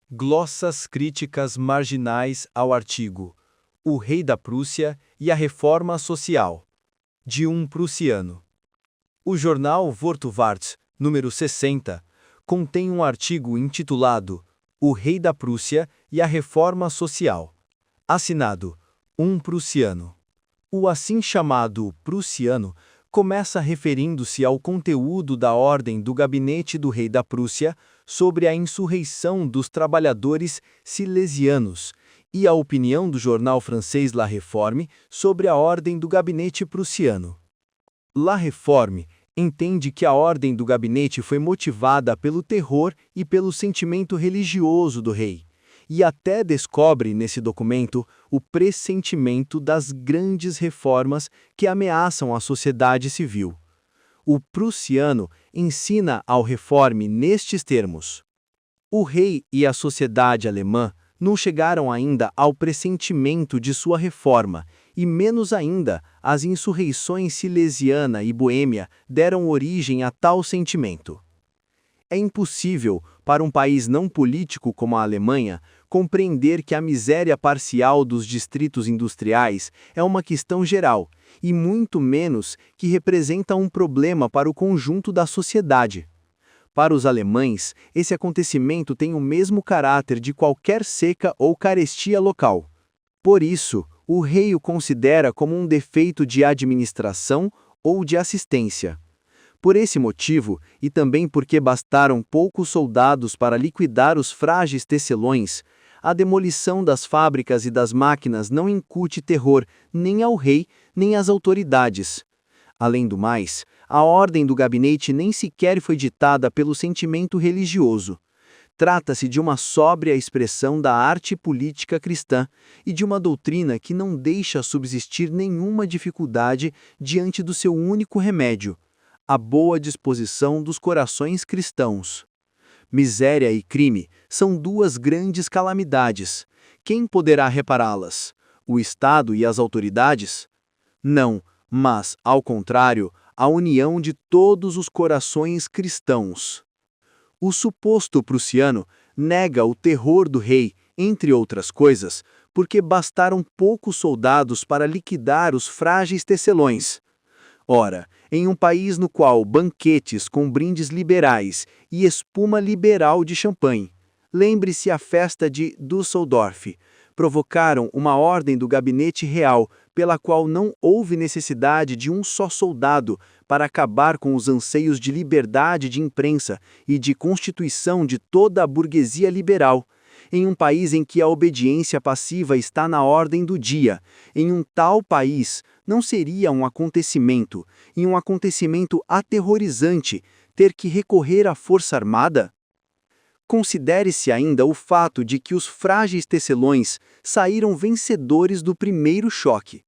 Glossas críticas marginais ao artigo O Rei da Prússia e a Reforma Social, de um prussiano. O jornal Wortwart, número 60, contém um artigo intitulado O Rei da Prússia e a Reforma Social, assinado um prussiano. O assim chamado prussiano começa referindo-se ao conteúdo da ordem do gabinete do rei da Prússia sobre a insurreição dos trabalhadores silesianos e a opinião do jornal francês La Réforme sobre a ordem do gabinete prussiano. La Réforme entende que a ordem do gabinete foi motivada pelo terror e pelo sentimento religioso do rei, e até descobre nesse documento o pressentimento das grandes reformas que ameaçam a sociedade civil. O prussiano ensina ao Réforme nestes termos: o rei e a sociedade alemã não chegaram ainda ao pressentimento de sua reforma, e menos ainda as insurreições silesiana e boêmia deram origem a tal sentimento. É impossível, para um país não político como a Alemanha, compreender que a miséria parcial dos distritos industriais é uma questão geral, e muito menos que representa um problema para o conjunto da sociedade. Para os alemães, esse acontecimento tem o mesmo caráter de qualquer seca ou carestia local. Por isso, o rei o considera como um defeito de administração ou de assistência. Por esse motivo, e também porque bastaram poucos soldados para liquidar os frágeis tecelões, a demolição das fábricas e das máquinas não incute terror nem ao rei, nem às autoridades. Além do mais, a ordem do gabinete nem sequer foi ditada pelo sentimento religioso. Trata-se de uma sóbria expressão da arte política cristã e de uma doutrina que não deixa subsistir nenhuma dificuldade diante do seu único remédio: a boa disposição dos corações cristãos. Miséria e crime são duas grandes calamidades. Quem poderá repará-las? O Estado e as autoridades? Não, mas, ao contrário, a união de todos os corações cristãos. O suposto prussiano nega o terror do rei, entre outras coisas, porque bastaram poucos soldados para liquidar os frágeis tecelões. Ora, em um país no qual banquetes com brindes liberais e espuma liberal de champanhe, lembre-se a festa de Düsseldorf, provocaram uma ordem do gabinete real pela qual não houve necessidade de um só soldado para acabar com os anseios de liberdade de imprensa e de constituição de toda a burguesia liberal. Em um país em que a obediência passiva está na ordem do dia, em um tal país, não seria um acontecimento, e um acontecimento aterrorizante, ter que recorrer à força armada? Considere-se ainda o fato de que os frágeis tecelões saíram vencedores do primeiro choque.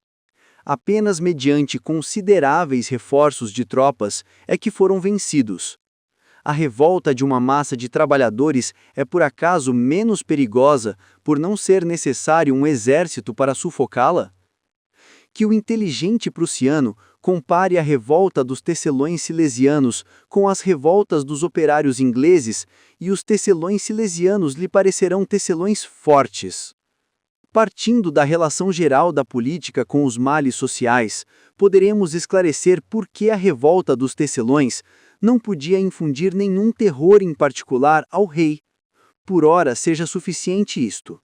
Apenas mediante consideráveis reforços de tropas é que foram vencidos. A revolta de uma massa de trabalhadores é por acaso menos perigosa por não ser necessário um exército para sufocá-la? Que o inteligente prussiano compare a revolta dos tecelões silesianos com as revoltas dos operários ingleses, e os tecelões silesianos lhe parecerão tecelões fortes. Partindo da relação geral da política com os males sociais, poderemos esclarecer por que a revolta dos tecelões não podia infundir nenhum terror em particular ao rei. Por ora seja suficiente isto.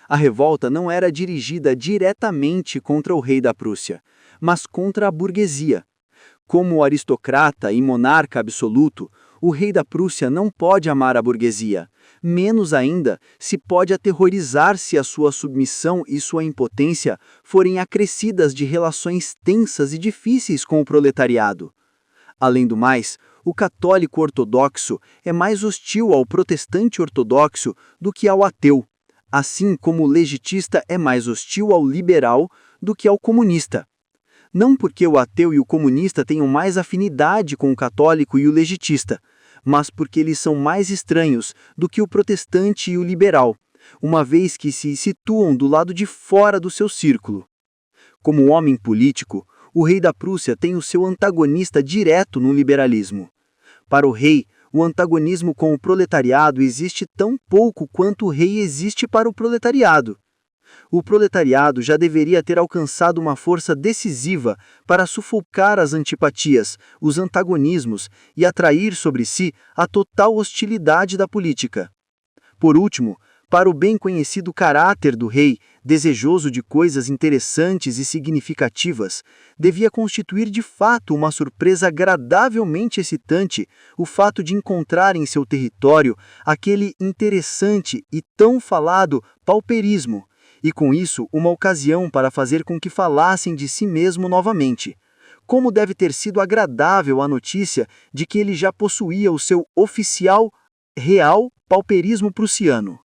A revolta não era dirigida diretamente contra o rei da Prússia, mas contra a burguesia. Como aristocrata e monarca absoluto, o rei da Prússia não pode amar a burguesia, menos ainda se pode aterrorizar se a sua submissão e sua impotência forem acrescidas de relações tensas e difíceis com o proletariado. Além do mais, o católico ortodoxo é mais hostil ao protestante ortodoxo do que ao ateu, assim como o legitista é mais hostil ao liberal do que ao comunista. Não porque o ateu e o comunista tenham mais afinidade com o católico e o legitista, mas porque eles são mais estranhos do que o protestante e o liberal, uma vez que se situam do lado de fora do seu círculo. Como homem político, o rei da Prússia tem o seu antagonista direto no liberalismo. Para o rei, o antagonismo com o proletariado existe tão pouco quanto o rei existe para o proletariado. O proletariado já deveria ter alcançado uma força decisiva para sufocar as antipatias, os antagonismos e atrair sobre si a total hostilidade da política. Por último, para o bem conhecido caráter do rei, desejoso de coisas interessantes e significativas, devia constituir de fato uma surpresa agradavelmente excitante o fato de encontrar em seu território aquele interessante e tão falado pauperismo, e com isso uma ocasião para fazer com que falassem de si mesmo novamente. Como deve ter sido agradável a notícia de que ele já possuía o seu oficial real pauperismo prussiano.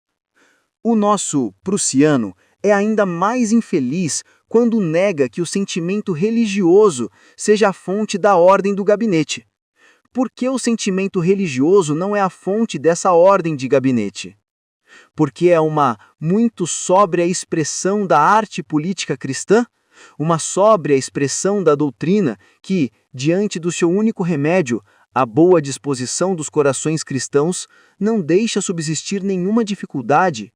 O nosso prussiano é ainda mais infeliz quando nega que o sentimento religioso seja a fonte da ordem do gabinete. Por que o sentimento religioso não é a fonte dessa ordem de gabinete? Porque é uma muito sóbria expressão da arte política cristã, uma sóbria expressão da doutrina que, diante do seu único remédio, a boa disposição dos corações cristãos, não deixa subsistir nenhuma dificuldade.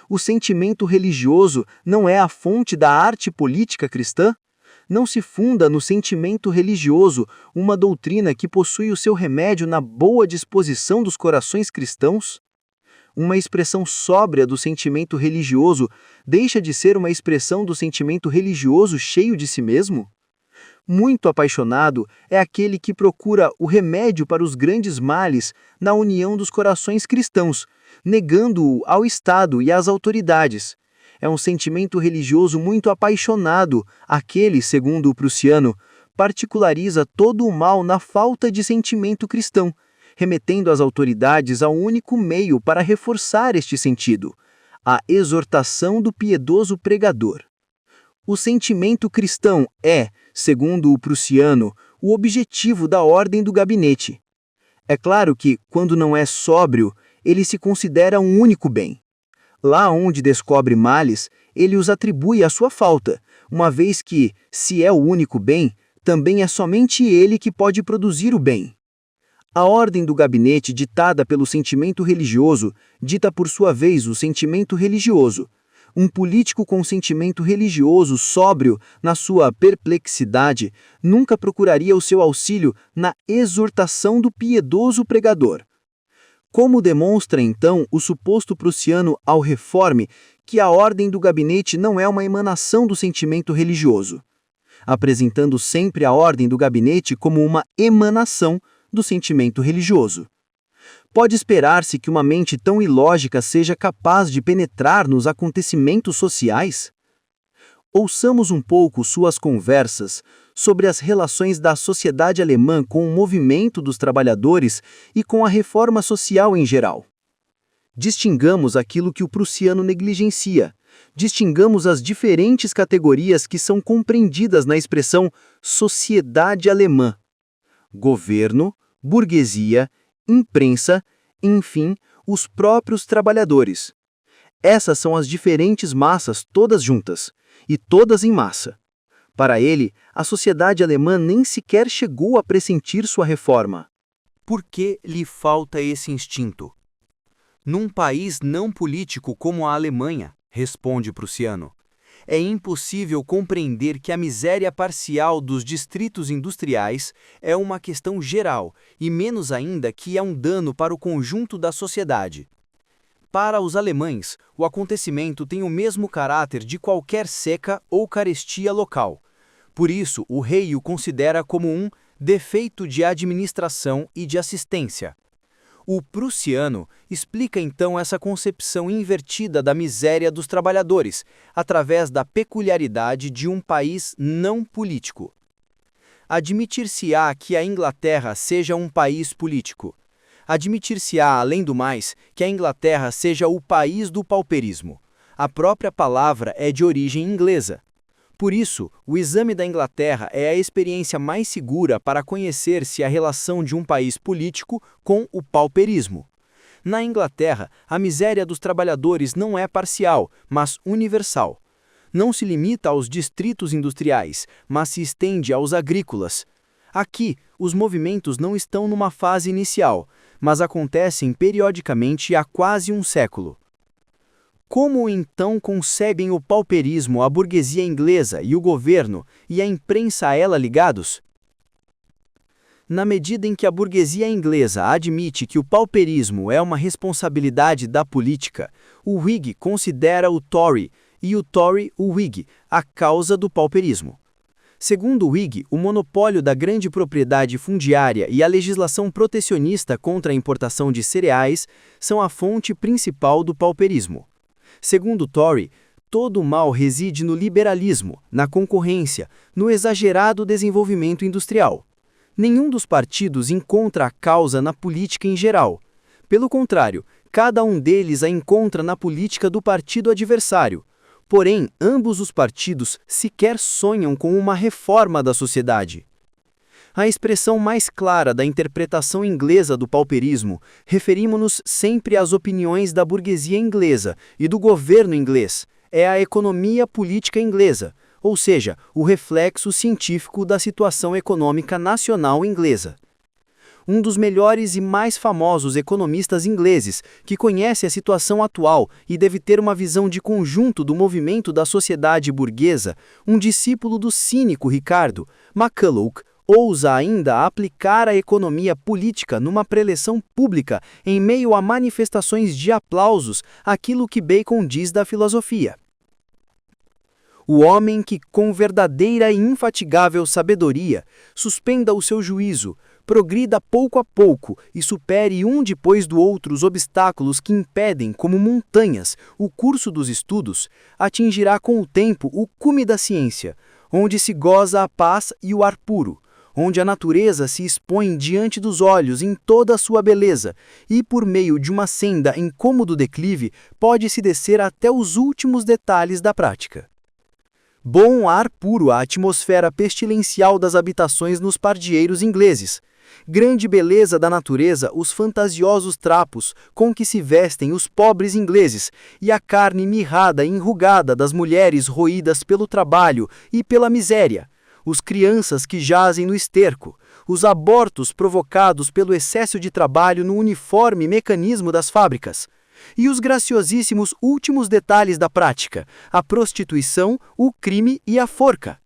O sentimento religioso não é a fonte da arte política cristã? Não se funda no sentimento religioso uma doutrina que possui o seu remédio na boa disposição dos corações cristãos? Uma expressão sóbria do sentimento religioso deixa de ser uma expressão do sentimento religioso cheio de si mesmo? Muito apaixonado é aquele que procura o remédio para os grandes males na união dos corações cristãos, negando-o ao Estado e às autoridades. É um sentimento religioso muito apaixonado, aquele, segundo o prussiano, particulariza todo o mal na falta de sentimento cristão, remetendo as autoridades ao único meio para reforçar este sentido, a exortação do piedoso pregador. O sentimento cristão é, segundo o prussiano, o objetivo da ordem do gabinete. É claro que, quando não é sóbrio, ele se considera um único bem. Lá onde descobre males, ele os atribui à sua falta, uma vez que, se é o único bem, também é somente ele que pode produzir o bem. A ordem do gabinete ditada pelo sentimento religioso dita por sua vez o sentimento religioso. Um político com sentimento religioso sóbrio na sua perplexidade nunca procuraria o seu auxílio na exortação do piedoso pregador. Como demonstra, então, o suposto prussiano ao Reforme que a ordem do gabinete não é uma emanação do sentimento religioso, apresentando sempre a ordem do gabinete como uma emanação do sentimento religioso? Pode esperar-se que uma mente tão ilógica seja capaz de penetrar nos acontecimentos sociais? Ouçamos um pouco suas conversas sobre as relações da sociedade alemã com o movimento dos trabalhadores e com a reforma social em geral. Distingamos aquilo que o prussiano negligencia. Distingamos as diferentes categorias que são compreendidas na expressão sociedade alemã: governo, burguesia, imprensa, enfim, os próprios trabalhadores. Essas são as diferentes massas todas juntas, e todas em massa. Para ele, a sociedade alemã nem sequer chegou a pressentir sua reforma. Por que lhe falta esse instinto? Num país não político como a Alemanha, responde o prussiano, é impossível compreender que a miséria parcial dos distritos industriais é uma questão geral, e menos ainda que é um dano para o conjunto da sociedade. Para os alemães, o acontecimento tem o mesmo caráter de qualquer seca ou carestia local. Por isso, o rei o considera como um defeito de administração e de assistência. O prussiano explica então essa concepção invertida da miséria dos trabalhadores, através da peculiaridade de um país não político. Admitir-se-á que a Inglaterra seja um país político. Admitir-se-á, além do mais, que a Inglaterra seja o país do pauperismo. A própria palavra é de origem inglesa. Por isso, o exame da Inglaterra é a experiência mais segura para conhecer-se a relação de um país político com o pauperismo. Na Inglaterra, a miséria dos trabalhadores não é parcial, mas universal. Não se limita aos distritos industriais, mas se estende aos agrícolas. Aqui, os movimentos não estão numa fase inicial, mas acontecem periodicamente há quase um século. Como então concebem o pauperismo a burguesia inglesa e o governo e a imprensa a ela ligados? Na medida em que a burguesia inglesa admite que o pauperismo é uma responsabilidade da política, o Whig considera o Tory e o Tory o Whig a causa do pauperismo. Segundo o Whig, o monopólio da grande propriedade fundiária e a legislação protecionista contra a importação de cereais são a fonte principal do pauperismo. Segundo o Tory, todo o mal reside no liberalismo, na concorrência, no exagerado desenvolvimento industrial. Nenhum dos partidos encontra a causa na política em geral. Pelo contrário, cada um deles a encontra na política do partido adversário. Porém, ambos os partidos sequer sonham com uma reforma da sociedade. A expressão mais clara da interpretação inglesa do pauperismo, referimos-nos sempre às opiniões da burguesia inglesa e do governo inglês, é a economia política inglesa, ou seja, o reflexo científico da situação econômica nacional inglesa. Um dos melhores e mais famosos economistas ingleses, que conhece a situação atual e deve ter uma visão de conjunto do movimento da sociedade burguesa, um discípulo do cínico Ricardo, McCulloch, ousa ainda aplicar a economia política numa preleção pública em meio a manifestações de aplausos àquilo que Bacon diz da filosofia. O homem que, com verdadeira e infatigável sabedoria, suspenda o seu juízo, progrida pouco a pouco e supere um depois do outro os obstáculos que impedem, como montanhas, o curso dos estudos, atingirá com o tempo o cume da ciência, onde se goza a paz e o ar puro, onde a natureza se expõe diante dos olhos em toda a sua beleza, e por meio de uma senda em cômodo declive pode-se descer até os últimos detalhes da prática. Bom ar puro a atmosfera pestilencial das habitações nos pardieiros ingleses. Grande beleza da natureza os fantasiosos trapos com que se vestem os pobres ingleses, e a carne mirrada e enrugada das mulheres roídas pelo trabalho e pela miséria, os crianças que jazem no esterco, os abortos provocados pelo excesso de trabalho no uniforme mecanismo das fábricas, e os graciosíssimos últimos detalhes da prática, a prostituição, o crime e a forca.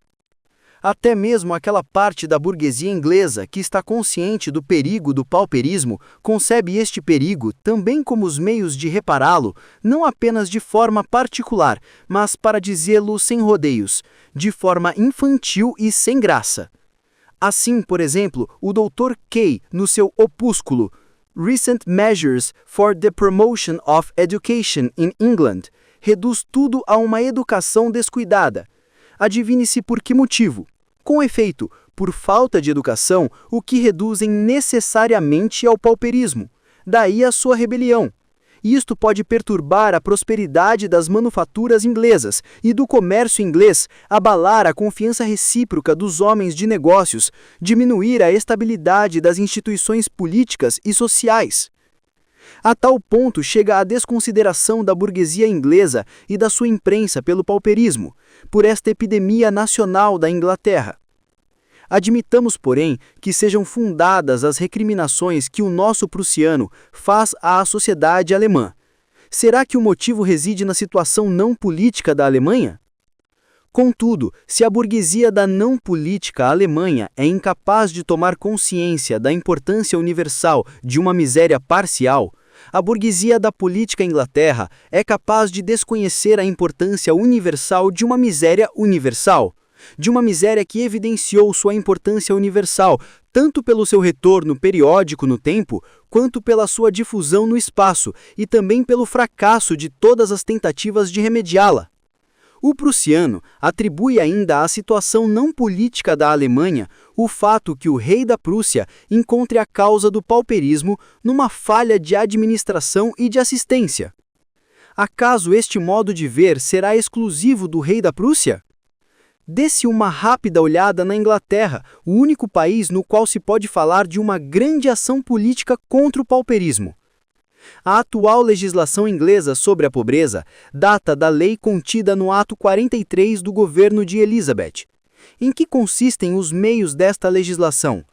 Até mesmo aquela parte da burguesia inglesa que está consciente do perigo do pauperismo concebe este perigo também como os meios de repará-lo, não apenas de forma particular, mas, para dizê-lo sem rodeios, de forma infantil e sem graça. Assim, por exemplo, o Dr. Kay, no seu opúsculo Recent Measures for the Promotion of Education in England, reduz tudo a uma educação descuidada. Adivine-se por que motivo. Com efeito, por falta de educação, o que reduzem necessariamente ao pauperismo. Daí a sua rebelião. Isto pode perturbar a prosperidade das manufaturas inglesas e do comércio inglês, abalar a confiança recíproca dos homens de negócios, diminuir a estabilidade das instituições políticas e sociais. A tal ponto chega a desconsideração da burguesia inglesa e da sua imprensa pelo pauperismo, por esta epidemia nacional da Inglaterra. Admitamos, porém, que sejam fundadas as recriminações que o nosso prussiano faz à sociedade alemã. Será que o motivo reside na situação não política da Alemanha? Contudo, se a burguesia da não política Alemanha é incapaz de tomar consciência da importância universal de uma miséria parcial, a burguesia da política Inglaterra é capaz de desconhecer a importância universal de uma miséria universal, de uma miséria que evidenciou sua importância universal, tanto pelo seu retorno periódico no tempo, quanto pela sua difusão no espaço, e também pelo fracasso de todas as tentativas de remediá-la. O prussiano atribui ainda à situação não política da Alemanha o fato que o rei da Prússia encontre a causa do pauperismo numa falha de administração e de assistência. Acaso este modo de ver será exclusivo do rei da Prússia? Dê-se uma rápida olhada na Inglaterra, o único país no qual se pode falar de uma grande ação política contra o pauperismo. A atual legislação inglesa sobre a pobreza data da lei contida no Ato 43 do governo de Elizabeth. Em que consistem os meios desta legislação?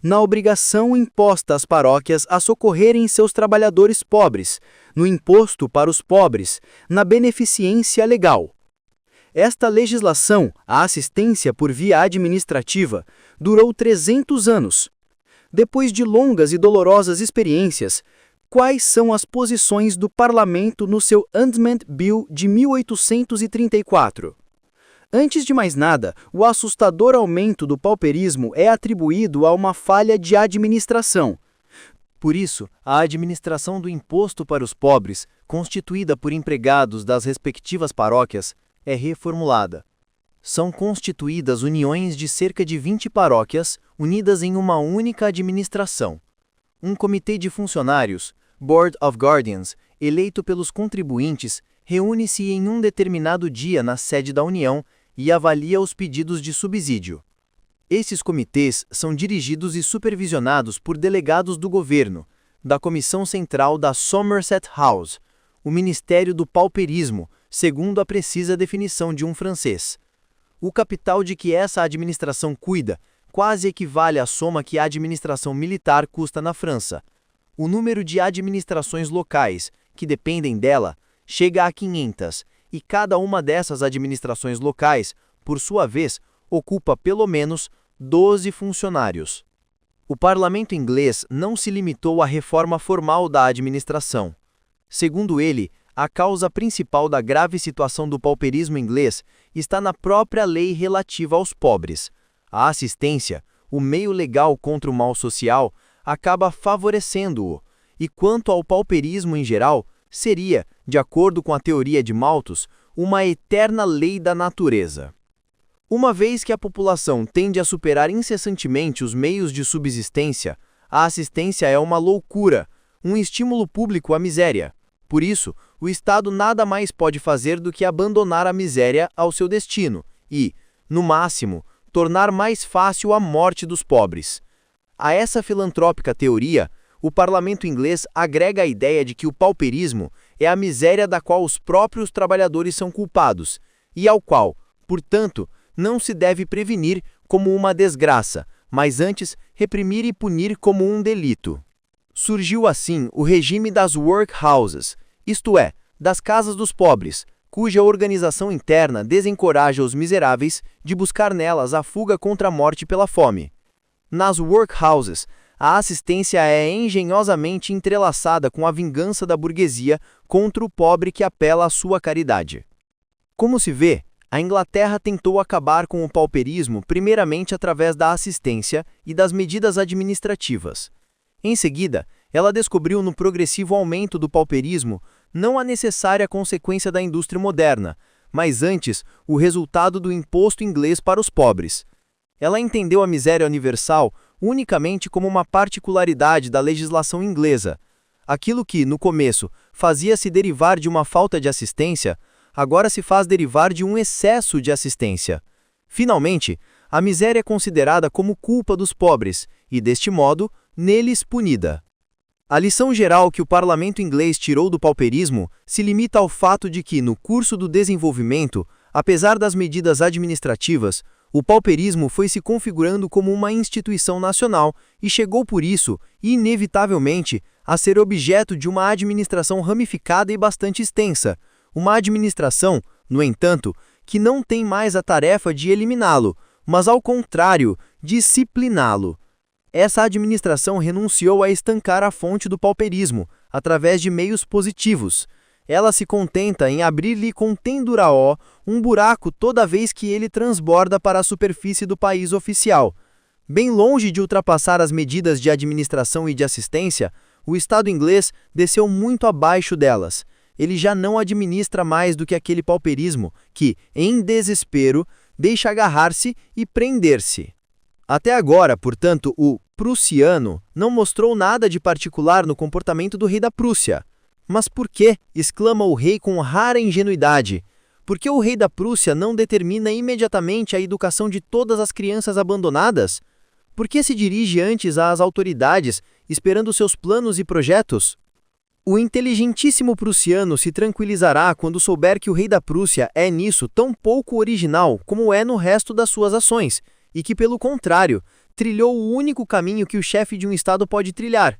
na obrigação imposta às paróquias a socorrerem seus trabalhadores pobres, no imposto para os pobres, na beneficência legal. Esta legislação, a assistência por via administrativa, durou 300 anos. Depois de longas e dolorosas experiências, quais são as posições do Parlamento no seu Amendment Bill de 1834? Antes de mais nada, o assustador aumento do pauperismo é atribuído a uma falha de administração. Por isso, a administração do imposto para os pobres, constituída por empregados das respectivas paróquias, é reformulada. São constituídas uniões de cerca de 20 paróquias, unidas em uma única administração. Um comitê de funcionários, Board of Guardians, eleito pelos contribuintes, reúne-se em um determinado dia na sede da União e avalia os pedidos de subsídio. Esses comitês são dirigidos e supervisionados por delegados do governo, da Comissão Central da Somerset House, o Ministério do Pauperismo, segundo a precisa definição de um francês. O capital de que essa administração cuida quase equivale à soma que a administração militar custa na França. O número de administrações locais, que dependem dela, chega a 500, e cada uma dessas administrações locais, por sua vez, ocupa pelo menos 12 funcionários. O parlamento inglês não se limitou à reforma formal da administração. Segundo ele, a causa principal da grave situação do pauperismo inglês está na própria lei relativa aos pobres. A assistência, o meio legal contra o mal social, acaba favorecendo-o, e quanto ao pauperismo em geral, seria, de acordo com a teoria de Malthus, uma eterna lei da natureza. Uma vez que a população tende a superar incessantemente os meios de subsistência, a assistência é uma loucura, um estímulo público à miséria. Por isso, o Estado nada mais pode fazer do que abandonar a miséria ao seu destino e, no máximo, tornar mais fácil a morte dos pobres. A essa filantrópica teoria, o parlamento inglês agrega a ideia de que o pauperismo é a miséria da qual os próprios trabalhadores são culpados, e ao qual, portanto, não se deve prevenir como uma desgraça, mas antes reprimir e punir como um delito. Surgiu assim o regime das workhouses, isto é, das casas dos pobres, cuja organização interna desencoraja os miseráveis de buscar nelas a fuga contra a morte pela fome. Nas workhouses, a assistência é engenhosamente entrelaçada com a vingança da burguesia contra o pobre que apela à sua caridade. Como se vê, a Inglaterra tentou acabar com o pauperismo primeiramente através da assistência e das medidas administrativas. Em seguida, ela descobriu no progressivo aumento do pauperismo não a necessária consequência da indústria moderna, mas antes o resultado do imposto inglês para os pobres. Ela entendeu a miséria universal unicamente como uma particularidade da legislação inglesa. Aquilo que, no começo, fazia-se derivar de uma falta de assistência, agora se faz derivar de um excesso de assistência. Finalmente, a miséria é considerada como culpa dos pobres e, deste modo, neles punida. A lição geral que o parlamento inglês tirou do pauperismo se limita ao fato de que, no curso do desenvolvimento, apesar das medidas administrativas, o pauperismo foi se configurando como uma instituição nacional e chegou por isso, inevitavelmente, a ser objeto de uma administração ramificada e bastante extensa, uma administração, no entanto, que não tem mais a tarefa de eliminá-lo, mas, ao contrário, discipliná-lo. Essa administração renunciou a estancar a fonte do pauperismo, através de meios positivos. Ela se contenta em abrir-lhe com tenduraó um buraco toda vez que ele transborda para a superfície do país oficial. Bem longe de ultrapassar as medidas de administração e de assistência, o Estado inglês desceu muito abaixo delas. Ele já não administra mais do que aquele pauperismo que, em desespero, deixa agarrar-se e prender-se. Até agora, portanto, o prussiano não mostrou nada de particular no comportamento do rei da Prússia. Mas por quê? Exclama o rei com rara ingenuidade. Por que o rei da Prússia não determina imediatamente a educação de todas as crianças abandonadas? Por que se dirige antes às autoridades, esperando seus planos e projetos? O inteligentíssimo prussiano se tranquilizará quando souber que o rei da Prússia é nisso tão pouco original como é no resto das suas ações, e que, pelo contrário, trilhou o único caminho que o chefe de um estado pode trilhar.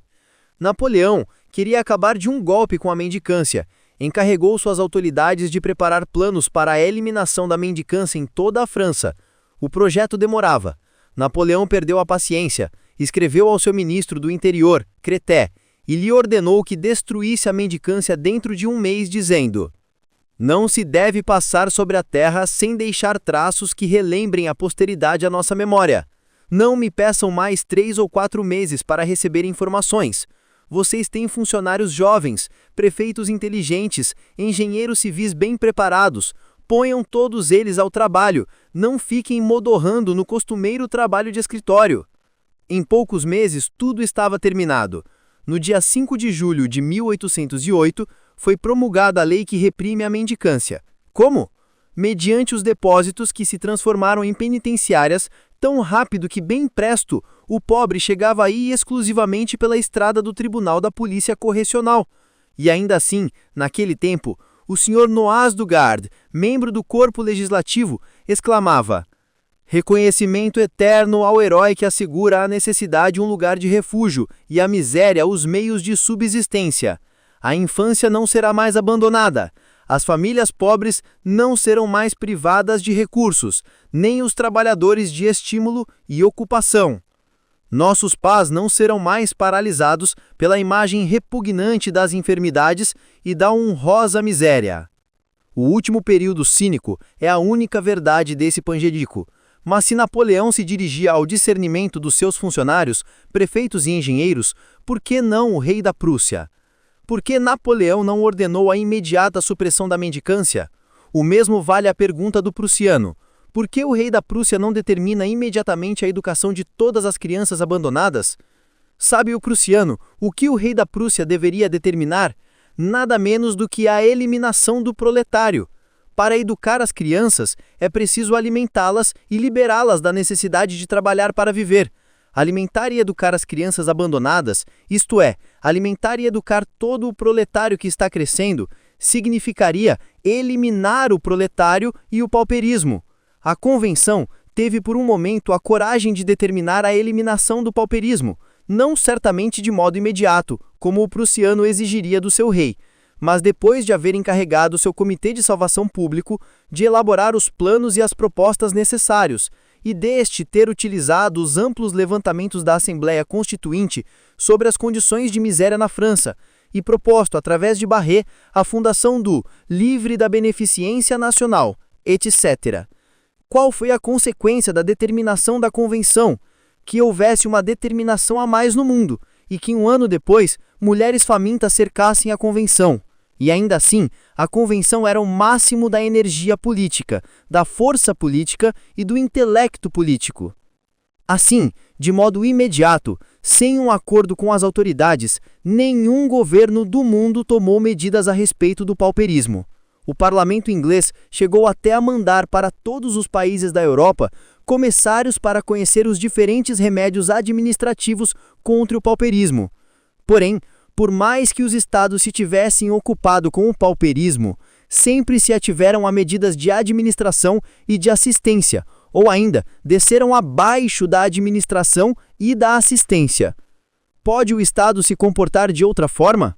Napoleão queria acabar de um golpe com a mendicância. Encarregou suas autoridades de preparar planos para a eliminação da mendicância em toda a França. O projeto demorava. Napoleão perdeu a paciência, escreveu ao seu ministro do interior, Crétet, e lhe ordenou que destruísse a mendicância dentro de um mês, dizendo: não se deve passar sobre a terra sem deixar traços que relembrem à posteridade a nossa memória. Não me peçam mais 3 ou 4 meses para receber informações. Vocês têm funcionários jovens, prefeitos inteligentes, engenheiros civis bem preparados. Ponham todos eles ao trabalho, não fiquem modorrando no costumeiro trabalho de escritório. Em poucos meses, tudo estava terminado. No dia 5 de julho de 1808, foi promulgada a lei que reprime a mendicância. Como? Mediante os depósitos que se transformaram em penitenciárias tão rápido que bem presto o pobre chegava aí exclusivamente pela estrada do Tribunal da Polícia Correcional. E ainda assim, naquele tempo, o Sr. Noaz du Gard, membro do corpo legislativo, exclamava: reconhecimento eterno ao herói que assegura à necessidade um lugar de refúgio e à miséria os meios de subsistência. A infância não será mais abandonada. As famílias pobres não serão mais privadas de recursos, nem os trabalhadores de estímulo e ocupação. Nossos pás não serão mais paralisados pela imagem repugnante das enfermidades e da honrosa miséria. O último período cínico é a única verdade desse panegírico. Mas se Napoleão se dirigia ao discernimento dos seus funcionários, prefeitos e engenheiros, por que não o rei da Prússia? Por que Napoleão não ordenou a imediata supressão da mendicância? O mesmo vale a pergunta do prussiano. Por que o rei da Prússia não determina imediatamente a educação de todas as crianças abandonadas? Sabe o prussiano o que o rei da Prússia deveria determinar? Nada menos do que a eliminação do proletário. Para educar as crianças, é preciso alimentá-las e liberá-las da necessidade de trabalhar para viver. Alimentar e educar as crianças abandonadas, isto é, alimentar e educar todo o proletário que está crescendo, significaria eliminar o proletário e o pauperismo. A Convenção teve por um momento a coragem de determinar a eliminação do pauperismo, não certamente de modo imediato, como o prussiano exigiria do seu rei, mas depois de haver encarregado seu Comitê de Salvação Público de elaborar os planos e as propostas necessários, e deste ter utilizado os amplos levantamentos da Assembleia Constituinte sobre as condições de miséria na França, e proposto, através de Barré, a fundação do Livre da Beneficência Nacional, etc. Qual foi a consequência da determinação da Convenção? Que houvesse uma determinação a mais no mundo, e que um ano depois, mulheres famintas cercassem a Convenção. E ainda assim, a Convenção era o máximo da energia política, da força política e do intelecto político. Assim, de modo imediato, sem um acordo com as autoridades, nenhum governo do mundo tomou medidas a respeito do pauperismo. O parlamento inglês chegou até a mandar para todos os países da Europa comissários para conhecer os diferentes remédios administrativos contra o pauperismo. Porém, por mais que os estados se tivessem ocupado com o pauperismo, sempre se ativeram a medidas de administração e de assistência, ou ainda desceram abaixo da administração e da assistência. Pode o Estado se comportar de outra forma?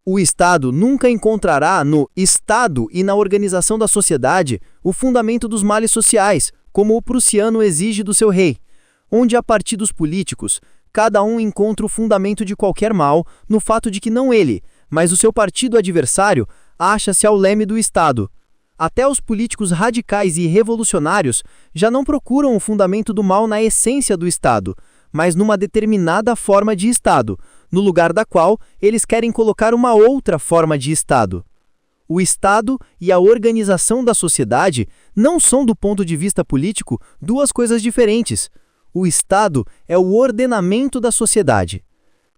O Estado nunca encontrará no Estado e na organização da sociedade o fundamento dos males sociais, como o prussiano exige do seu rei, onde há partidos políticos, cada um encontra o fundamento de qualquer mal no fato de que não ele, mas o seu partido adversário, acha-se ao leme do Estado. Até os políticos radicais e revolucionários já não procuram o fundamento do mal na essência do Estado, mas numa determinada forma de Estado, no lugar da qual eles querem colocar uma outra forma de Estado. O Estado e a organização da sociedade não são, do ponto de vista político, duas coisas diferentes. O Estado é o ordenamento da sociedade.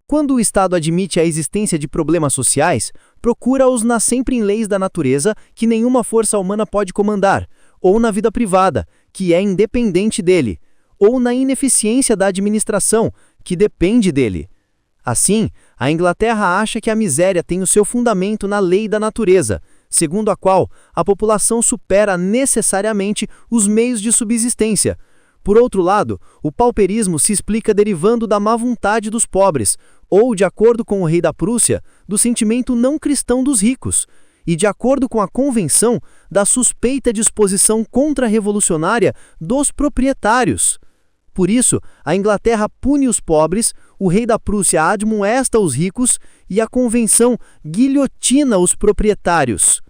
Quando o Estado admite a existência de problemas sociais, procura-os sempre em leis da natureza que nenhuma força humana pode comandar, ou na vida privada, que é independente dele, ou na ineficiência da administração, que depende dele. Assim, a Inglaterra acha que a miséria tem o seu fundamento na lei da natureza, segundo a qual a população supera necessariamente os meios de subsistência. Por outro lado, o pauperismo se explica derivando da má vontade dos pobres, ou, de acordo com o rei da Prússia, do sentimento não cristão dos ricos, e, de acordo com a convenção, da suspeita disposição contra-revolucionária dos proprietários. Por isso, a Inglaterra pune os pobres, o rei da Prússia admoesta os ricos e a convenção guilhotina os proprietários.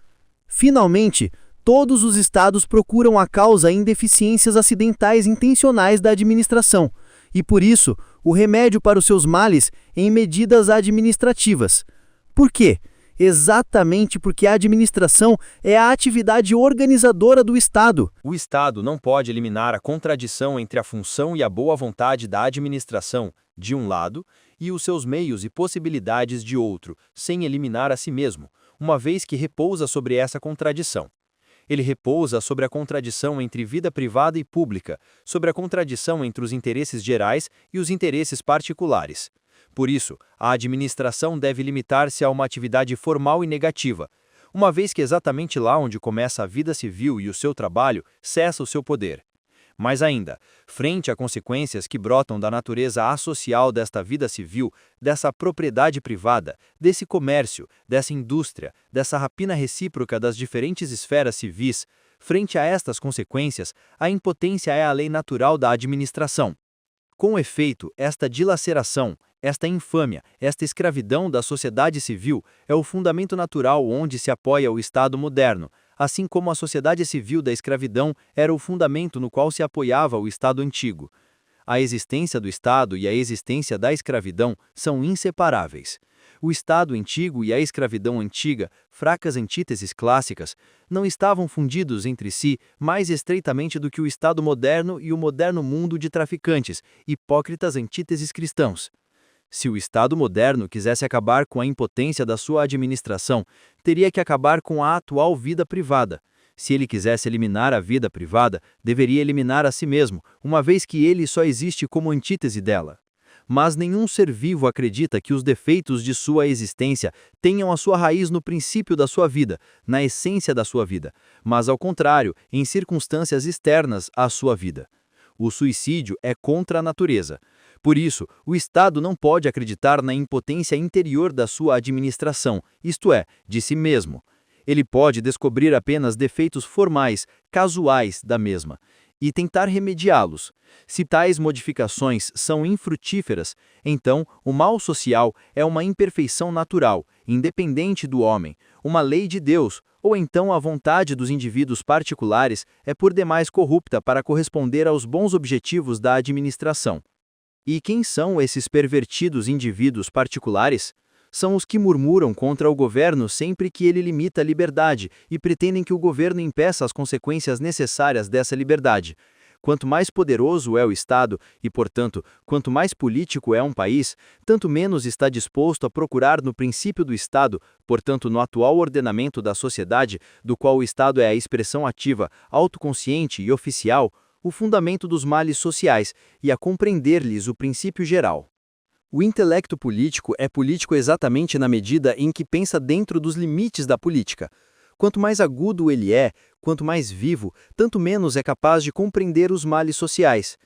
Finalmente, todos os estados procuram a causa em deficiências acidentais intencionais da administração, e por isso, o remédio para os seus males em medidas administrativas. Por quê? Exatamente porque a administração é a atividade organizadora do Estado. O Estado não pode eliminar a contradição entre a função e a boa vontade da administração, de um lado, e os seus meios e possibilidades de outro, sem eliminar a si mesmo, uma vez que repousa sobre essa contradição. Ele repousa sobre a contradição entre vida privada e pública, sobre a contradição entre os interesses gerais e os interesses particulares. Por isso, a administração deve limitar-se a uma atividade formal e negativa, uma vez que exatamente lá onde começa a vida civil e o seu trabalho, cessa o seu poder. Mais ainda, frente a consequências que brotam da natureza associal desta vida civil, dessa propriedade privada, desse comércio, dessa indústria, dessa rapina recíproca das diferentes esferas civis, frente a estas consequências, a impotência é a lei natural da administração. Com efeito, esta dilaceração, esta infâmia, esta escravidão da sociedade civil é o fundamento natural onde se apoia o Estado moderno, assim como a sociedade civil da escravidão era o fundamento no qual se apoiava o Estado antigo. A existência do Estado e a existência da escravidão são inseparáveis. O Estado antigo e a escravidão antiga, fracas antíteses clássicas, não estavam fundidos entre si mais estreitamente do que o Estado moderno e o moderno mundo de traficantes, hipócritas antíteses cristãos. Se o Estado moderno quisesse acabar com a impotência da sua administração, teria que acabar com a atual vida privada. Se ele quisesse eliminar a vida privada, deveria eliminar a si mesmo, uma vez que ele só existe como antítese dela. Mas nenhum ser vivo acredita que os defeitos de sua existência tenham a sua raiz no princípio da sua vida, na essência da sua vida, mas ao contrário, em circunstâncias externas à sua vida. O suicídio é contra a natureza. Por isso, o Estado não pode acreditar na impotência interior da sua administração, isto é, de si mesmo. Ele pode descobrir apenas defeitos formais, casuais da mesma, e tentar remediá-los. Se tais modificações são infrutíferas, então o mal social é uma imperfeição natural, independente do homem, uma lei de Deus, ou então a vontade dos indivíduos particulares é por demais corrupta para corresponder aos bons objetivos da administração. E quem são esses pervertidos indivíduos particulares? São os que murmuram contra o governo sempre que ele limita a liberdade e pretendem que o governo impeça as consequências necessárias dessa liberdade. Quanto mais poderoso é o Estado e, portanto, quanto mais político é um país, tanto menos está disposto a procurar no princípio do Estado, portanto, no atual ordenamento da sociedade, do qual o Estado é a expressão ativa, autoconsciente e oficial, o fundamento dos males sociais e a compreender-lhes o princípio geral. O intelecto político é político exatamente na medida em que pensa dentro dos limites da política. Quanto mais agudo ele é, quanto mais vivo, tanto menos é capaz de compreender os males sociais.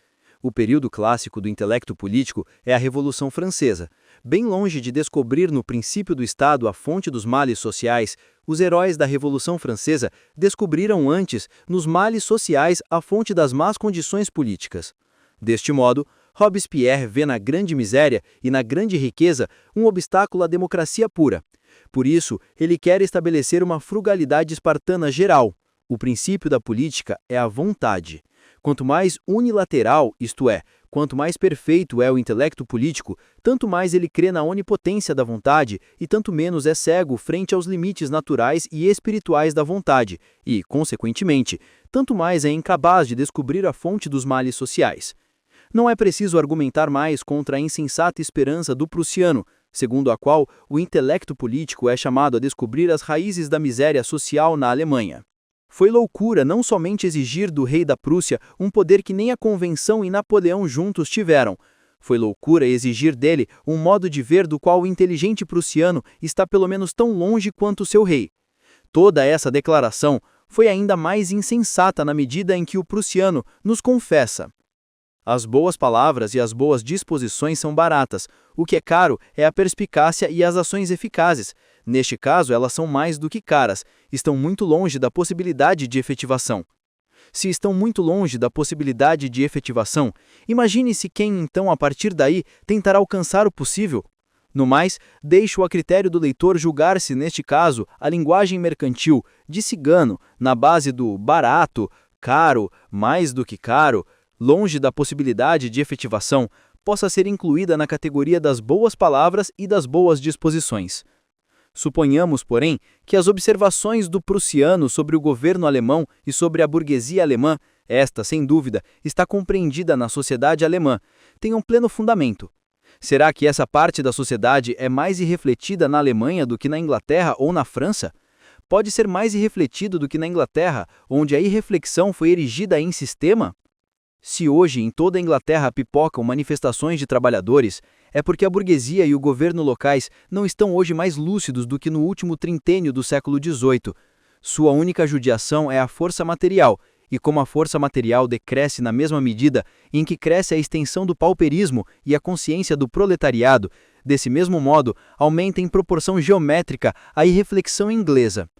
O período clássico do intelecto político é a Revolução Francesa. Bem longe de descobrir no princípio do Estado a fonte dos males sociais, os heróis da Revolução Francesa descobriram antes, nos males sociais, a fonte das más condições políticas. Deste modo, Robespierre vê na grande miséria e na grande riqueza um obstáculo à democracia pura. Por isso, ele quer estabelecer uma frugalidade espartana geral. O princípio da política é a vontade. Quanto mais unilateral, isto é, quanto mais perfeito é o intelecto político, tanto mais ele crê na onipotência da vontade e tanto menos é cego frente aos limites naturais e espirituais da vontade e, consequentemente, tanto mais é incapaz de descobrir a fonte dos males sociais. Não é preciso argumentar mais contra a insensata esperança do prussiano, segundo a qual o intelecto político é chamado a descobrir as raízes da miséria social na Alemanha. Foi loucura não somente exigir do rei da Prússia um poder que nem a Convenção e Napoleão juntos tiveram. Foi loucura exigir dele um modo de ver do qual o inteligente prussiano está pelo menos tão longe quanto seu rei. Toda essa declaração foi ainda mais insensata na medida em que o prussiano nos confessa: As boas palavras e as boas disposições são baratas. O que é caro é a perspicácia e as ações eficazes. Neste caso, elas são mais do que caras, estão muito longe da possibilidade de efetivação. Se estão muito longe da possibilidade de efetivação, imagine-se quem então, a partir daí, tentará alcançar o possível. No mais, deixo a critério do leitor julgar se, neste caso, a linguagem mercantil, de cigano, na base do barato, caro, mais do que caro, longe da possibilidade de efetivação, possa ser incluída na categoria das boas palavras e das boas disposições. Suponhamos, porém, que as observações do prussiano sobre o governo alemão e sobre a burguesia alemã, esta, sem dúvida, está compreendida na sociedade alemã, tenham pleno fundamento. Será que essa parte da sociedade é mais irrefletida na Alemanha do que na Inglaterra ou na França? Pode ser mais irrefletido do que na Inglaterra, onde a irreflexão foi erigida em sistema? Se hoje em toda a Inglaterra pipocam manifestações de trabalhadores, é porque a burguesia e o governo locais não estão hoje mais lúcidos do que no último trintênio do século XVIII. Sua única judiação é a força material, e como a força material decresce na mesma medida em que cresce a extensão do pauperismo e a consciência do proletariado, desse mesmo modo aumenta em proporção geométrica a irreflexão inglesa.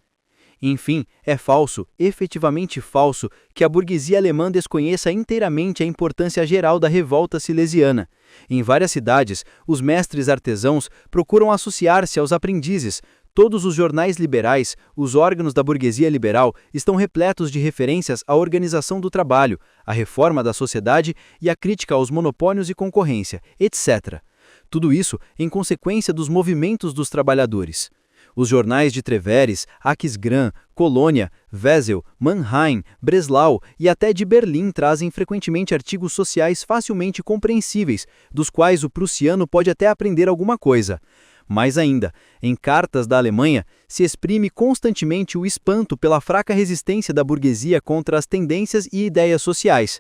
Enfim, é falso, efetivamente falso, que a burguesia alemã desconheça inteiramente a importância geral da revolta silesiana. Em várias cidades, os mestres artesãos procuram associar-se aos aprendizes. Todos os jornais liberais, os órgãos da burguesia liberal, estão repletos de referências à organização do trabalho, à reforma da sociedade e à crítica aos monopólios e concorrência, etc. Tudo isso em consequência dos movimentos dos trabalhadores. Os jornais de Treveres, Aquisgrán, Colônia, Wesel, Mannheim, Breslau e até de Berlim trazem frequentemente artigos sociais facilmente compreensíveis, dos quais o prussiano pode até aprender alguma coisa. Mais ainda, em cartas da Alemanha, se exprime constantemente o espanto pela fraca resistência da burguesia contra as tendências e ideias sociais.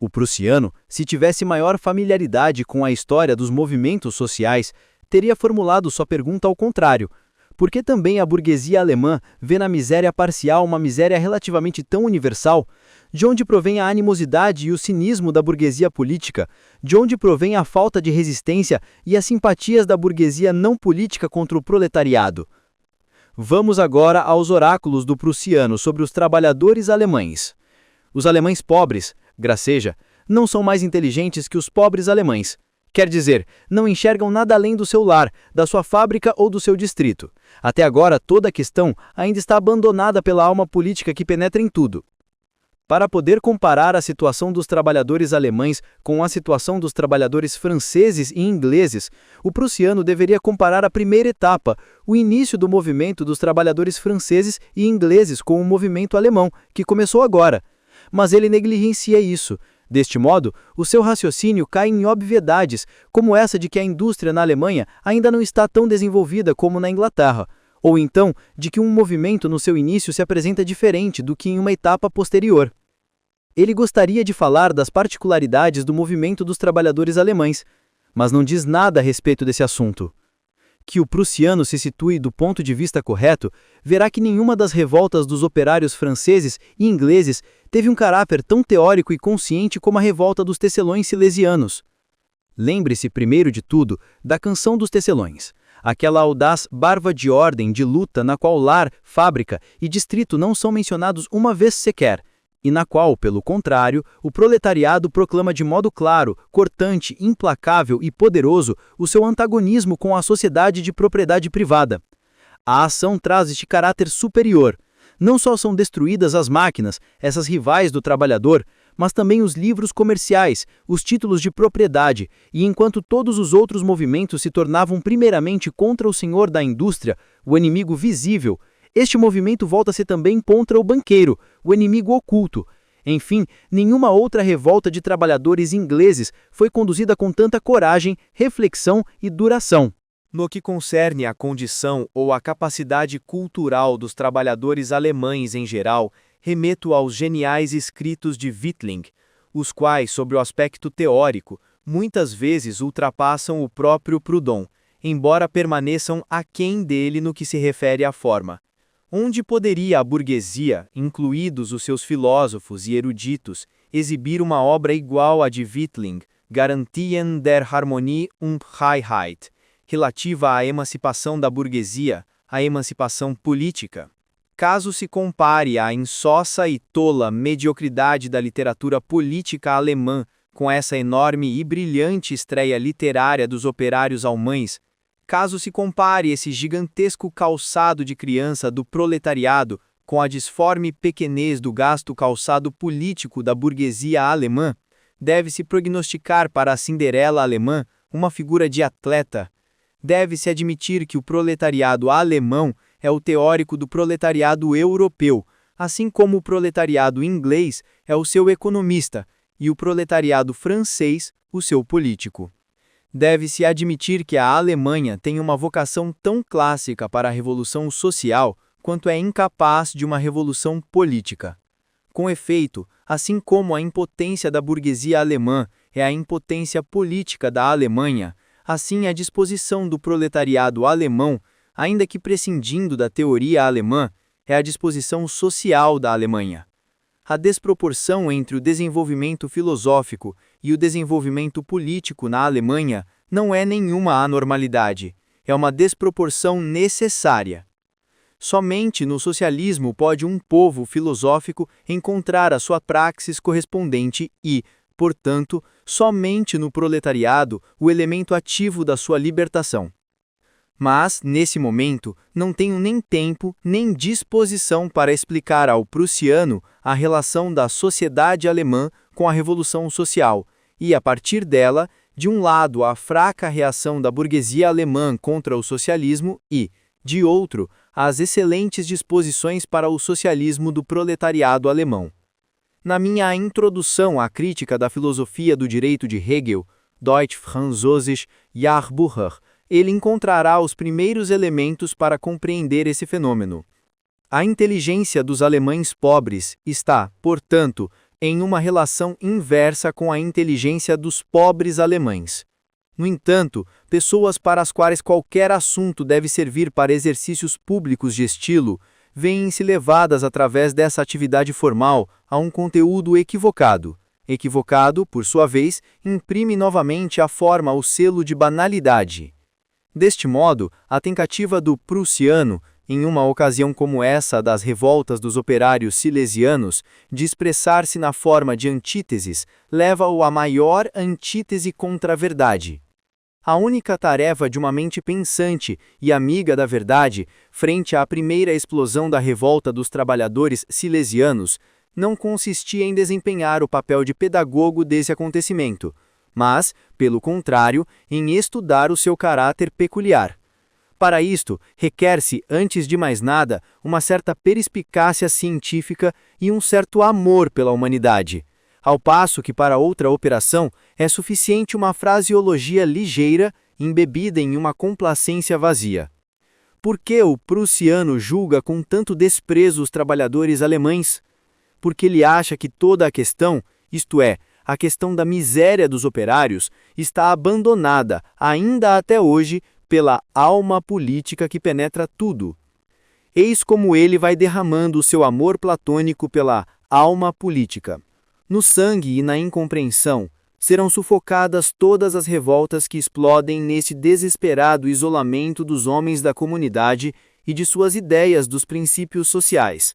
O prussiano, se tivesse maior familiaridade com a história dos movimentos sociais, teria formulado sua pergunta ao contrário. Por que também a burguesia alemã vê na miséria parcial uma miséria relativamente tão universal? De onde provém a animosidade e o cinismo da burguesia política? De onde provém a falta de resistência e as simpatias da burguesia não política contra o proletariado? Vamos agora aos oráculos do prussiano sobre os trabalhadores alemães. Os alemães pobres, graceja, não são mais inteligentes que os pobres alemães. Quer dizer, não enxergam nada além do seu lar, da sua fábrica ou do seu distrito. Até agora, toda a questão ainda está abandonada pela alma política que penetra em tudo. Para poder comparar a situação dos trabalhadores alemães com a situação dos trabalhadores franceses e ingleses, o prussiano deveria comparar a primeira etapa, o início do movimento dos trabalhadores franceses e ingleses com o movimento alemão, que começou agora. Mas ele negligencia isso. Deste modo, o seu raciocínio cai em obviedades, como essa de que a indústria na Alemanha ainda não está tão desenvolvida como na Inglaterra, ou então de que um movimento no seu início se apresenta diferente do que em uma etapa posterior. Ele gostaria de falar das particularidades do movimento dos trabalhadores alemães, mas não diz nada a respeito desse assunto. Que o prussiano se situe do ponto de vista correto, verá que nenhuma das revoltas dos operários franceses e ingleses teve um caráter tão teórico e consciente como a revolta dos tecelões silesianos. Lembre-se, primeiro de tudo, da Canção dos Tecelões, aquela audaz barva de ordem de luta na qual lar, fábrica e distrito não são mencionados uma vez sequer, e na qual, pelo contrário, o proletariado proclama de modo claro, cortante, implacável e poderoso o seu antagonismo com a sociedade de propriedade privada. A ação traz este caráter superior. Não só são destruídas as máquinas, essas rivais do trabalhador, mas também os livros comerciais, os títulos de propriedade, e enquanto todos os outros movimentos se tornavam primeiramente contra o senhor da indústria, o inimigo visível, este movimento volta-se também contra o banqueiro, o inimigo oculto. Enfim, nenhuma outra revolta de trabalhadores ingleses foi conduzida com tanta coragem, reflexão e duração. No que concerne à condição ou à capacidade cultural dos trabalhadores alemães em geral, remeto aos geniais escritos de Wittling, os quais, sob o aspecto teórico, muitas vezes ultrapassam o próprio Proudhon, embora permaneçam aquém dele no que se refere à forma. Onde poderia a burguesia, incluídos os seus filósofos e eruditos, exibir uma obra igual à de Wittling, Garantien der Harmonie und Freiheit, relativa à emancipação da burguesia, à emancipação política. Caso se compare a insossa e tola mediocridade da literatura política alemã com essa enorme e brilhante estreia literária dos operários alemães, caso se compare esse gigantesco calçado de criança do proletariado com a disforme pequenez do gasto calçado político da burguesia alemã, deve-se prognosticar para a Cinderela alemã uma figura de atleta. Deve-se admitir que o proletariado alemão é o teórico do proletariado europeu, assim como o proletariado inglês é o seu economista e o proletariado francês o seu político. Deve-se admitir que a Alemanha tem uma vocação tão clássica para a revolução social quanto é incapaz de uma revolução política. Com efeito, assim como a impotência da burguesia alemã é a impotência política da Alemanha, assim a disposição do proletariado alemão, ainda que prescindindo da teoria alemã, é a disposição social da Alemanha. A desproporção entre o desenvolvimento filosófico e o desenvolvimento político na Alemanha não é nenhuma anormalidade, é uma desproporção necessária. Somente no socialismo pode um povo filosófico encontrar a sua praxis correspondente e, portanto, somente no proletariado o elemento ativo da sua libertação. Mas, nesse momento, não tenho nem tempo nem disposição para explicar ao prussiano a relação da sociedade alemã com a Revolução Social, e, a partir dela, de um lado, a fraca reação da burguesia alemã contra o socialismo e, de outro, as excelentes disposições para o socialismo do proletariado alemão. Na minha introdução à crítica da filosofia do direito de Hegel, Deutsch-Französisch Jahrbucher, ele encontrará os primeiros elementos para compreender esse fenômeno. A inteligência dos alemães pobres está, portanto, em uma relação inversa com a inteligência dos pobres alemães. No entanto, pessoas para as quais qualquer assunto deve servir para exercícios públicos de estilo, veem-se levadas através dessa atividade formal a um conteúdo equivocado. Equivocado, por sua vez, imprime novamente à forma o selo de banalidade. Deste modo, a tentativa do prussiano, em uma ocasião como essa das revoltas dos operários silesianos, de expressar-se na forma de antíteses, leva-o à maior antítese contra a verdade. A única tarefa de uma mente pensante e amiga da verdade, frente à primeira explosão da revolta dos trabalhadores silesianos, não consistia em desempenhar o papel de pedagogo desse acontecimento, mas, pelo contrário, em estudar o seu caráter peculiar. Para isto, requer-se, antes de mais nada, uma certa perspicácia científica e um certo amor pela humanidade, ao passo que para outra operação é suficiente uma fraseologia ligeira, embebida em uma complacência vazia. Por que o prussiano julga com tanto desprezo os trabalhadores alemães? Porque ele acha que toda a questão, isto é, a questão da miséria dos operários, está abandonada, ainda até hoje, pela alma política que penetra tudo. Eis como ele vai derramando o seu amor platônico pela alma política. No sangue e na incompreensão, serão sufocadas todas as revoltas que explodem nesse desesperado isolamento dos homens da comunidade e de suas ideias dos princípios sociais.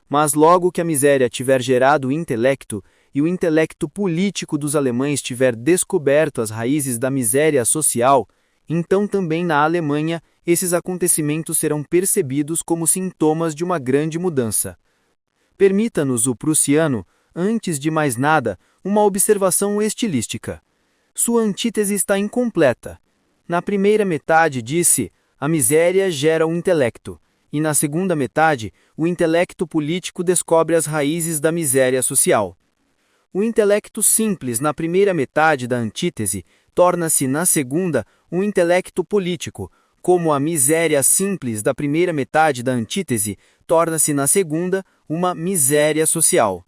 Mas logo que a miséria tiver gerado o intelecto, e o intelecto político dos alemães tiver descoberto as raízes da miséria social, então também na Alemanha esses acontecimentos serão percebidos como sintomas de uma grande mudança. Permita-nos o prussiano, antes de mais nada, uma observação estilística. Sua antítese está incompleta. Na primeira metade disse, a miséria gera o intelecto, e na segunda metade, o intelecto político descobre as raízes da miséria social. O intelecto simples na primeira metade da antítese torna-se, na segunda, um intelecto político, como a miséria simples da primeira metade da antítese torna-se, na segunda, uma miséria social.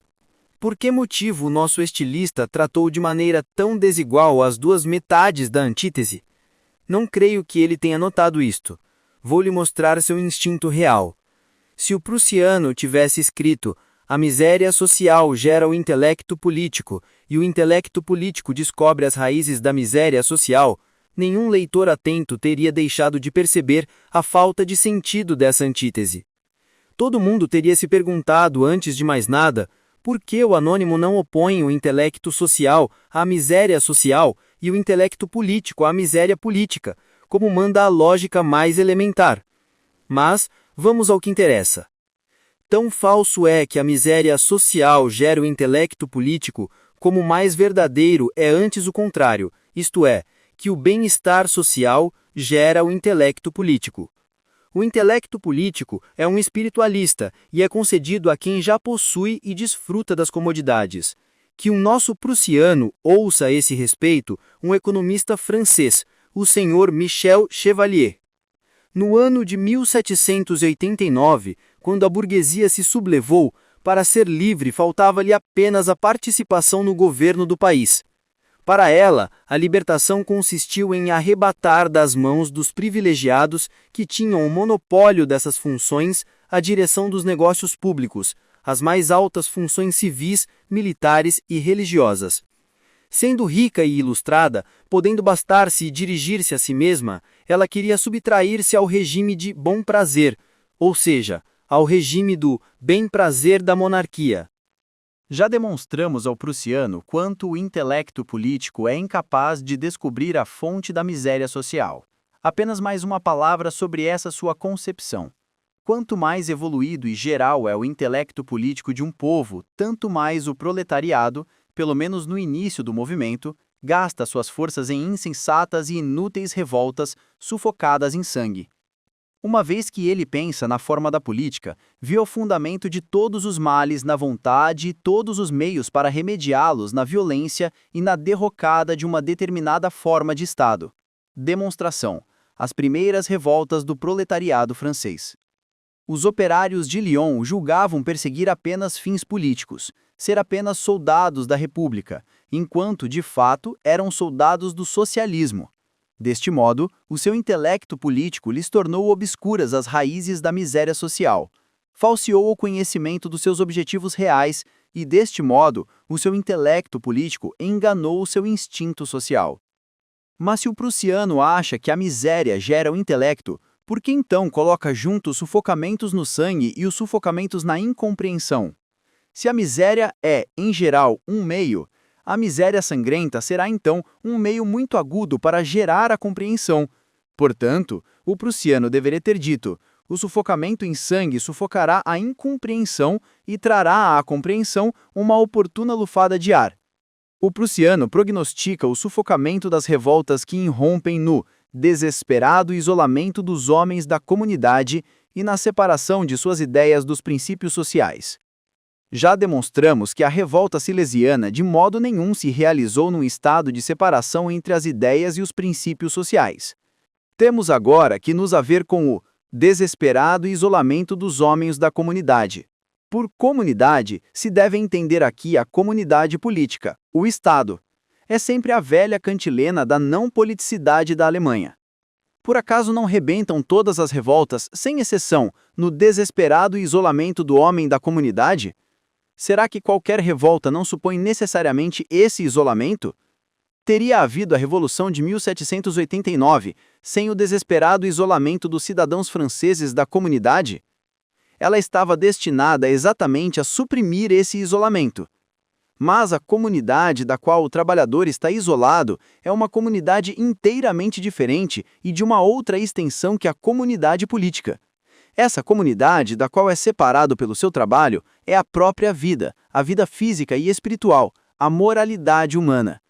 Por que motivo o nosso estilista tratou de maneira tão desigual as duas metades da antítese? Não creio que ele tenha notado isto. Vou lhe mostrar seu instinto real. Se o prussiano tivesse escrito A miséria social gera o intelecto político, e o intelecto político descobre as raízes da miséria social, nenhum leitor atento teria deixado de perceber a falta de sentido dessa antítese. Todo mundo teria se perguntado, antes de mais nada, por que o anônimo não opõe o intelecto social à miséria social e o intelecto político à miséria política, como manda a lógica mais elementar. Mas, vamos ao que interessa. Tão falso é que a miséria social gera o intelecto político, como mais verdadeiro é antes o contrário, isto é, que o bem-estar social gera o intelecto político. O intelecto político é um espiritualista e é concedido a quem já possui e desfruta das comodidades. Que um nosso prussiano ouça a esse respeito um economista francês, o senhor Michel Chevalier. No ano de 1789, quando a burguesia se sublevou, para ser livre faltava-lhe apenas a participação no governo do país. Para ela, a libertação consistiu em arrebatar das mãos dos privilegiados que tinham o monopólio dessas funções a direção dos negócios públicos, as mais altas funções civis, militares e religiosas. Sendo rica e ilustrada, podendo bastar-se e dirigir-se a si mesma, ela queria subtrair-se ao regime de bom prazer, ou seja, ao regime do bem-prazer da monarquia. Já demonstramos ao prussiano quanto o intelecto político é incapaz de descobrir a fonte da miséria social. Apenas mais uma palavra sobre essa sua concepção. Quanto mais evoluído e geral é o intelecto político de um povo, tanto mais o proletariado, pelo menos no início do movimento, gasta suas forças em insensatas e inúteis revoltas sufocadas em sangue. Uma vez que ele pensa na forma da política, vê o fundamento de todos os males na vontade e todos os meios para remediá-los na violência e na derrocada de uma determinada forma de Estado. Demonstração: as primeiras revoltas do proletariado francês. Os operários de Lyon julgavam perseguir apenas fins políticos, ser apenas soldados da República, enquanto, de fato, eram soldados do socialismo. Deste modo, o seu intelecto político lhes tornou obscuras as raízes da miséria social, falseou o conhecimento dos seus objetivos reais e, deste modo, o seu intelecto político enganou o seu instinto social. Mas se o prussiano acha que a miséria gera o intelecto, por que então coloca junto os sufocamentos no sangue e os sufocamentos na incompreensão? Se a miséria é, em geral, um meio, a miséria sangrenta será então um meio muito agudo para gerar a compreensão. Portanto, o prussiano deveria ter dito: o sufocamento em sangue sufocará a incompreensão e trará à compreensão uma oportuna lufada de ar. O prussiano prognostica o sufocamento das revoltas que irrompem no desesperado isolamento dos homens da comunidade e na separação de suas ideias dos princípios sociais. Já demonstramos que a revolta silesiana de modo nenhum se realizou num estado de separação entre as ideias e os princípios sociais. Temos agora que nos haver com o desesperado isolamento dos homens da comunidade. Por comunidade, se deve entender aqui a comunidade política, o Estado. É sempre a velha cantilena da não politicidade da Alemanha. Por acaso não rebentam todas as revoltas, sem exceção, no desesperado isolamento do homem da comunidade? Será que qualquer revolta não supõe necessariamente esse isolamento? Teria havido a Revolução de 1789 sem o desesperado isolamento dos cidadãos franceses da comunidade? Ela estava destinada exatamente a suprimir esse isolamento. Mas a comunidade da qual o trabalhador está isolado é uma comunidade inteiramente diferente e de uma outra extensão que a comunidade política. Essa comunidade, da qual é separado pelo seu trabalho, é a própria vida, a vida física e espiritual, a moralidade humana.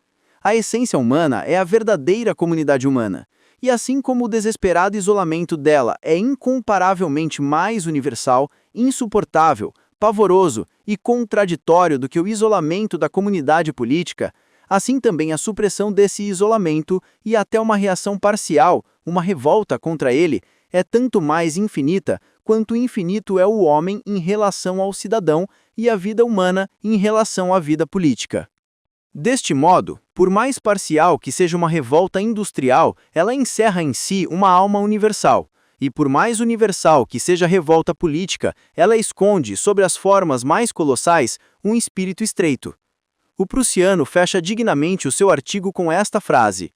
A essência humana é a verdadeira comunidade humana, e assim como o desesperado isolamento dela é incomparavelmente mais universal, insuportável, pavoroso e contraditório do que o isolamento da comunidade política, assim também a supressão desse isolamento e até uma reação parcial, uma revolta contra ele, é tanto mais infinita quanto infinito é o homem em relação ao cidadão e a vida humana em relação à vida política. Deste modo, por mais parcial que seja uma revolta industrial, ela encerra em si uma alma universal, E por mais universal que seja a revolta política, ela esconde, sobre as formas mais colossais, um espírito estreito. O prussiano fecha dignamente o seu artigo com esta frase: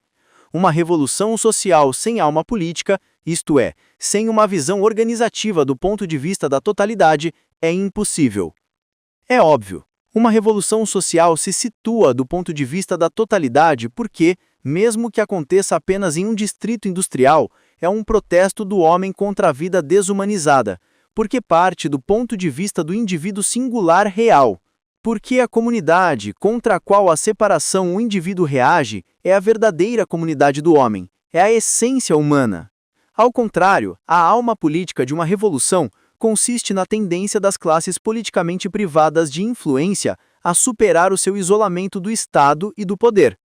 uma revolução social sem alma política, isto é, sem uma visão organizativa do ponto de vista da totalidade, é impossível. É óbvio, uma revolução social se situa do ponto de vista da totalidade porque, mesmo que aconteça apenas em um distrito industrial, é um protesto do homem contra a vida desumanizada, porque parte do ponto de vista do indivíduo singular real. Porque a comunidade contra a qual a separação o indivíduo reage é a verdadeira comunidade do homem, é a essência humana. Ao contrário, a alma política de uma revolução consiste na tendência das classes politicamente privadas de influência a superar o seu isolamento do Estado e do poder.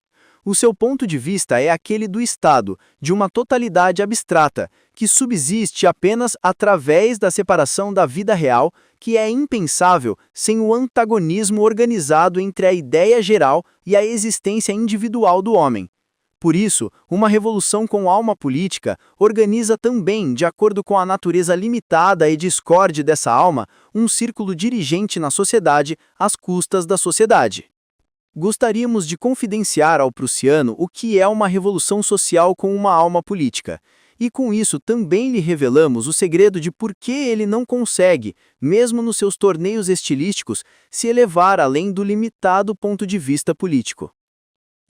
O seu ponto de vista é aquele do Estado, de uma totalidade abstrata, que subsiste apenas através da separação da vida real, que é impensável sem o antagonismo organizado entre a ideia geral e a existência individual do homem. Por isso, uma revolução com alma política organiza também, de acordo com a natureza limitada e discorde dessa alma, um círculo dirigente na sociedade às custas da sociedade. Gostaríamos de confidenciar ao prussiano o que é uma revolução social com uma alma política, e com isso também lhe revelamos o segredo de por que ele não consegue, mesmo nos seus torneios estilísticos, se elevar além do limitado ponto de vista político.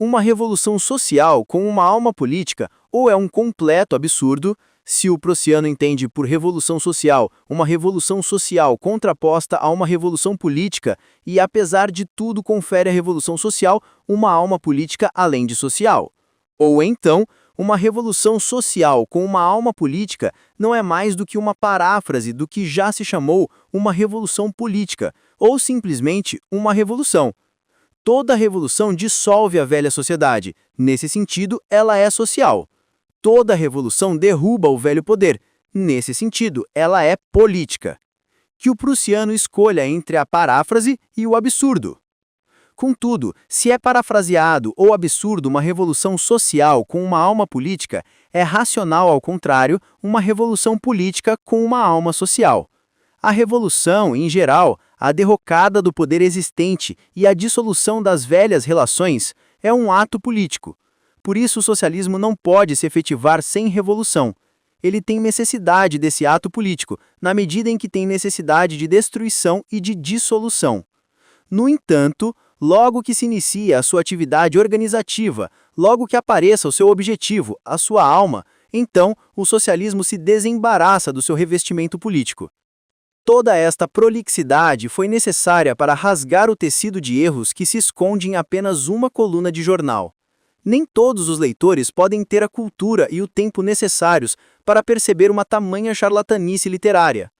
Uma revolução social com uma alma política ou é um completo absurdo, se o prussiano entende por revolução social uma revolução social contraposta a uma revolução política e, apesar de tudo, confere à revolução social uma alma política além de social. Ou então, uma revolução social com uma alma política não é mais do que uma paráfrase do que já se chamou uma revolução política, ou simplesmente uma revolução. Toda revolução dissolve a velha sociedade. Nesse sentido, ela é social. Toda revolução derruba o velho poder. Nesse sentido, ela é política. Que o prussiano escolha entre a paráfrase e o absurdo. Contudo, se é parafraseado ou absurdo uma revolução social com uma alma política, é racional, ao contrário, uma revolução política com uma alma social. A revolução, em geral, a derrocada do poder existente e a dissolução das velhas relações é um ato político. Por isso, o socialismo não pode se efetivar sem revolução. Ele tem necessidade desse ato político, na medida em que tem necessidade de destruição e de dissolução. No entanto, logo que se inicie a sua atividade organizativa, logo que apareça o seu objetivo, a sua alma, então o socialismo se desembaraça do seu revestimento político. Toda esta prolixidade foi necessária para rasgar o tecido de erros que se esconde em apenas uma coluna de jornal. Nem todos os leitores podem ter a cultura e o tempo necessários para perceber uma tamanha charlatanice literária.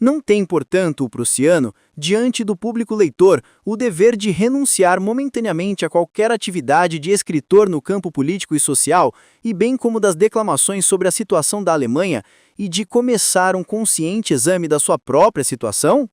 Não tem, portanto, o prussiano, diante do público leitor, o dever de renunciar momentaneamente a qualquer atividade de escritor no campo político e social, e bem como das declamações sobre a situação da Alemanha, e de começar um consciente exame da sua própria situação?